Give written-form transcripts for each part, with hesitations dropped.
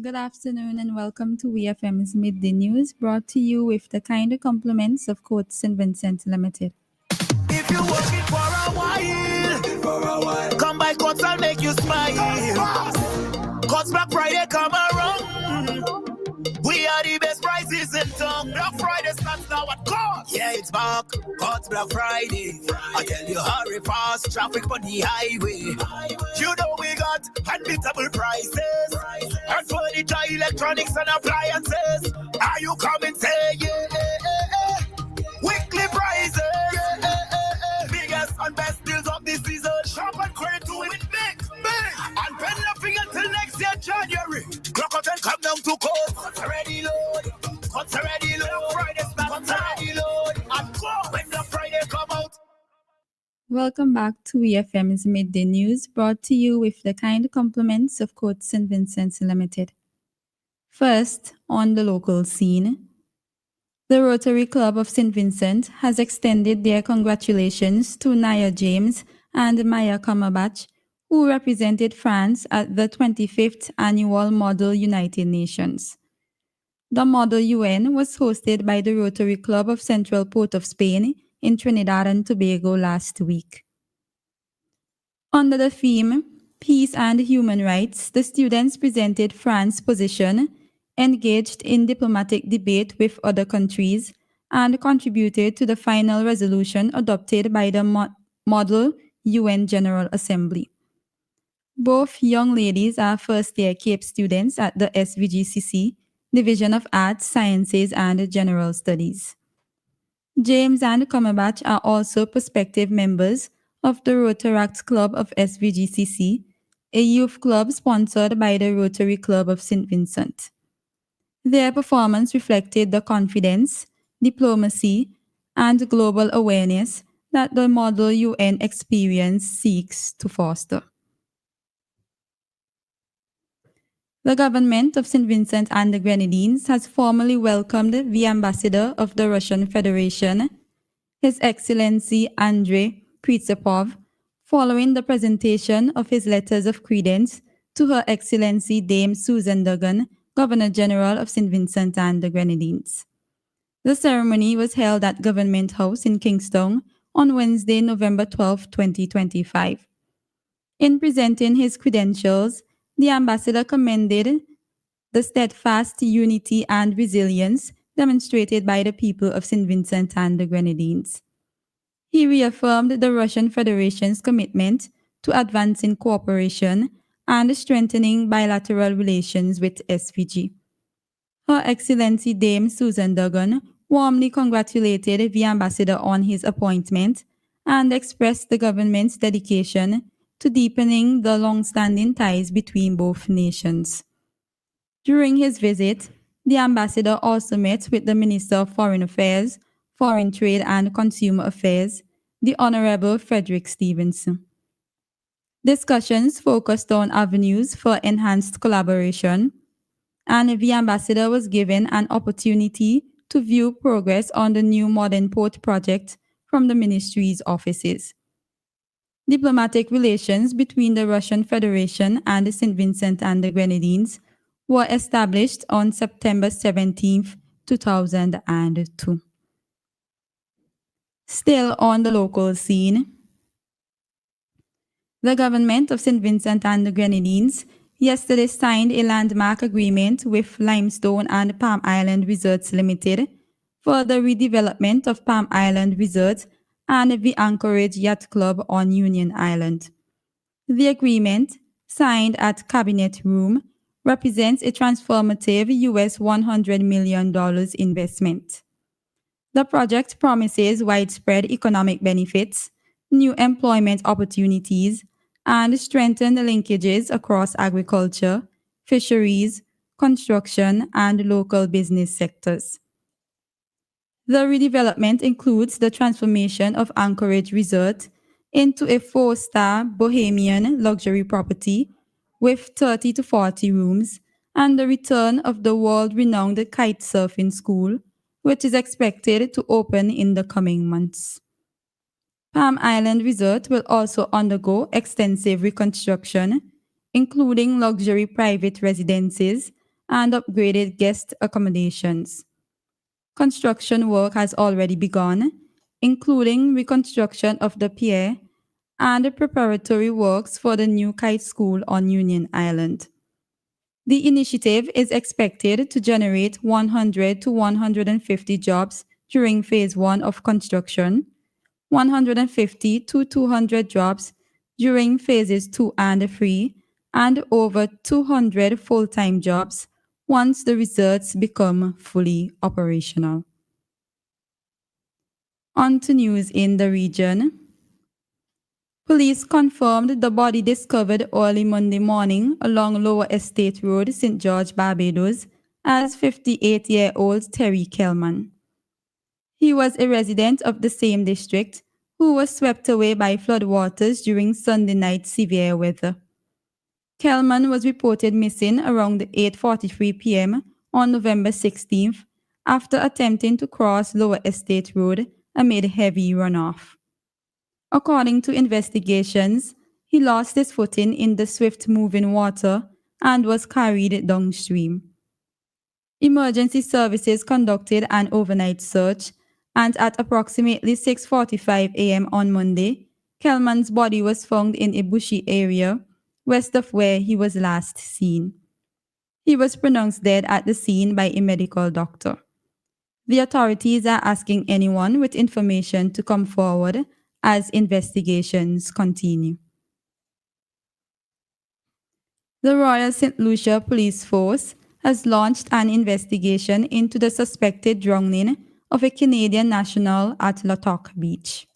Good afternoon and welcome to WFM's Midday News, brought to you with the kind compliments of Court St. Vincent Limited. If you're working for a while, come by Courts, I'll make you smile. Courts Black Friday come around. We are the best prices in town. Black Friday starts now at Courts. Yeah, it's back. Courts Black Friday. I tell you, hurry fast, traffic on the highway. You know we got unbeatable prices. And furniture, electronics, and appliances. Are you coming? Say yeah. Weekly prices. Biggest and best deals of this season. Shop and credit to it big. And pay nothing until next year, January. Clock out and come down to Courts. Courts already load. Courts already load. Friday start. Courts already load. And go when the Friday come out. Welcome back to WFM's Midday News, brought to you with the kind compliments of Court St. Vincent Limited. First, on the local scene, the Rotary Club of St. Vincent has extended their congratulations to Naya James and Maya Kamabach, who represented France at the 25th Annual Model United Nations. The Model UN was hosted by the Rotary Club of Central Port of Spain in Trinidad and Tobago last week. Under the theme, Peace and Human Rights, the students presented France's position, engaged in diplomatic debate with other countries, and contributed to the final resolution adopted by the Model UN General Assembly. Both young ladies are first-year CAPE students at the SVGCC, Division of Arts, Sciences, and General Studies. James and Kamabach are also prospective members of the Rotaract Club of SVGCC, a youth club sponsored by the Rotary Club of St. Vincent. Their performance reflected the confidence, diplomacy, and global awareness that the Model UN experience seeks to foster. The government of St. Vincent and the Grenadines has formally welcomed the ambassador of the Russian Federation, His Excellency Andrei Pritsepov, following the presentation of his letters of credence to Her Excellency Dame Susan Duggan, Governor General of St. Vincent and the Grenadines. The ceremony was held at Government House in Kingston on Wednesday, November 12, 2025. In presenting his credentials, the ambassador commended the steadfast unity and resilience demonstrated by the people of St. Vincent and the Grenadines. He reaffirmed the Russian Federation's commitment to advancing cooperation and strengthening bilateral relations with SVG. Her Excellency Dame Susan Duggan warmly congratulated the ambassador on his appointment and expressed the government's dedication to deepening the long-standing ties between both nations. During his visit, the ambassador also met with the Minister of Foreign Affairs, Foreign Trade and Consumer Affairs, the Honorable Frederick Stevenson. Discussions focused on avenues for enhanced collaboration, and the ambassador was given an opportunity to view progress on the new modern port project from the ministry's offices. Diplomatic relations between the Russian Federation and St. Vincent and the Grenadines were established on September 17, 2002. Still on the local scene, the government of St. Vincent and the Grenadines yesterday signed a landmark agreement with Limestone and Palm Island Resorts Limited for the redevelopment of Palm Island Resort and the Anchorage Yacht Club on Union Island. The agreement, signed at Cabinet Room, represents a transformative US $100 million investment. The project promises widespread economic benefits, new employment opportunities, and strengthened linkages across agriculture, fisheries, construction, and local business sectors. The redevelopment includes the transformation of Anchorage Resort into a 4-star Bohemian luxury property with 30 to 40 rooms and the return of the world-renowned kite surfing school, which is expected to open in the coming months. Palm Island Resort will also undergo extensive reconstruction, including luxury private residences and upgraded guest accommodations. Construction work has already begun, including reconstruction of the pier and the preparatory works for the new kite school on Union Island. The initiative is expected to generate 100 to 150 jobs during phase 1 of construction, 150 to 200 jobs during phases 2 and 3, and over 200 full-time jobs once the resorts become fully operational. On to news in the region. Police confirmed the body discovered early Monday morning along Lower Estate Road, St. George, Barbados, as 58-year-old Terry Kelman. He was a resident of the same district who was swept away by floodwaters during Sunday night severe weather. Kelman was reported missing around 8:43 p.m. on November 16th after attempting to cross Lower Estate Road amid heavy runoff. According to investigations, he lost his footing in the swift-moving water and was carried downstream. Emergency services conducted an overnight search, and at approximately 6:45 a.m. on Monday, Kelman's body was found in a bushy area west of where he was last seen. He was pronounced dead at the scene by a medical doctor. The authorities are asking anyone with information to come forward as investigations continue. The Royal St. Lucia Police Force has launched an investigation into the suspected drowning of a Canadian national at Lotoc Beach.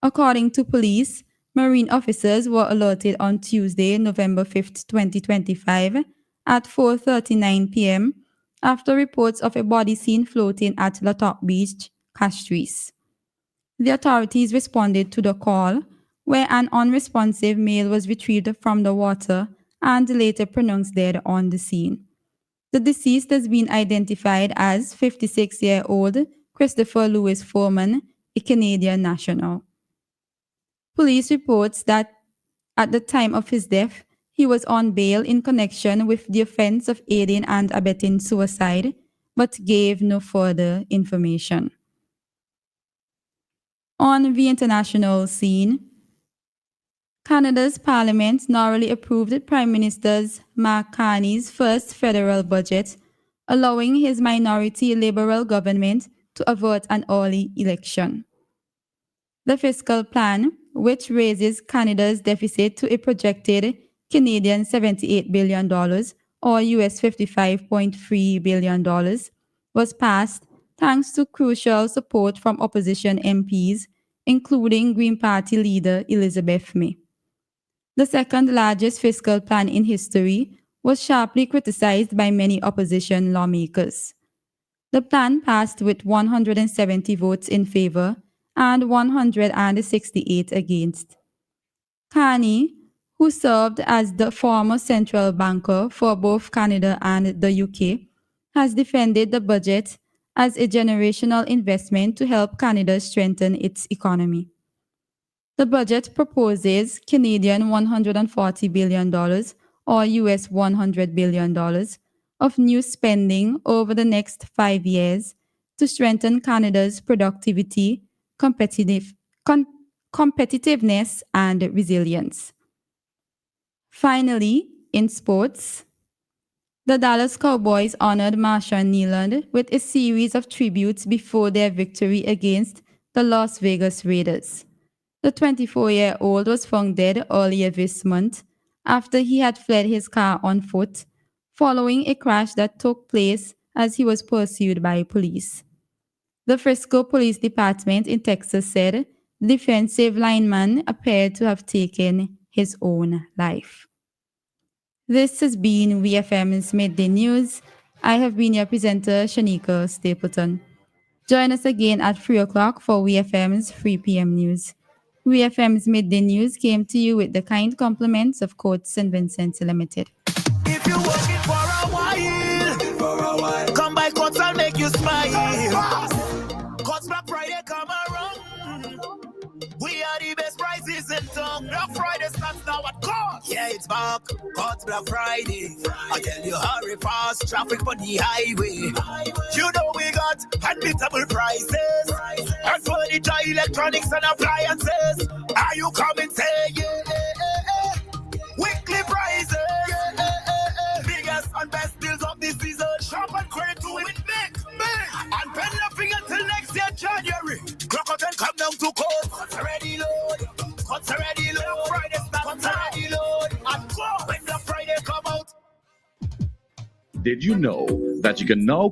According to police, Marine officers were alerted on Tuesday, November 5, 2025, at 4:39 p.m. after reports of a body seen floating at Lotoc Beach, Castries. The authorities responded to the call, where an unresponsive male was retrieved from the water and later pronounced dead on the scene. The deceased has been identified as 56-year-old Christopher Louis Foreman, a Canadian national. Police reports that at the time of his death, he was on bail in connection with the offense of aiding and abetting suicide, but gave no further information. On the international scene, Canada's parliament narrowly approved Prime Minister Mark Carney's first federal budget, allowing his minority Liberal government to avert an early election. The fiscal plan, which raises Canada's deficit to a projected Canadian $78 billion or US $55.3 billion, was passed thanks to crucial support from opposition MPs, including Green Party leader Elizabeth May. The second largest fiscal plan in history was sharply criticized by many opposition lawmakers. The plan passed with 170 votes in favor and 168 against. Carney, who served as the former central banker for both Canada and the UK, has defended the budget as a generational investment to help Canada strengthen its economy. The budget proposes Canadian $140 billion or US $100 billion of new spending over the next 5 years to strengthen Canada's productivity, competitiveness, and resilience. Finally, in sports, the Dallas Cowboys honored Marshawn Kneeland with a series of tributes before their victory against the Las Vegas Raiders. The 24-year-old was found dead earlier this month after he had fled his car on foot following a crash that took place as he was pursued by police. The Frisco Police Department in Texas said the defensive lineman appeared to have taken his own life. This has been VFM's Midday News. I have been your presenter, Shanika Stapleton. Join us again at 3 o'clock for VFM's 3 p.m. news. VFM's Midday News came to you with the kind compliments of Court St. Vincent Limited. If you're working for a while, come by Courts, I'll make you smile. Courts Black Friday come around. We are the best prices in town. Black Friday starts now at Courts. Yeah, it's back, God's Black Friday. I tell you, hurry fast, traffic on the highway. You know we got unbeatable prices. And furniture, electronics and appliances. Are you coming, say yeah? Weekly prices. Biggest and best deals of this season. Shop and credit to it big. And pen nothing until next year, January. Clock out and come down to court. Cuts already load. Cuts already load. Friday start. Cuts already load. And go when the Friday come out. Did you know that you can now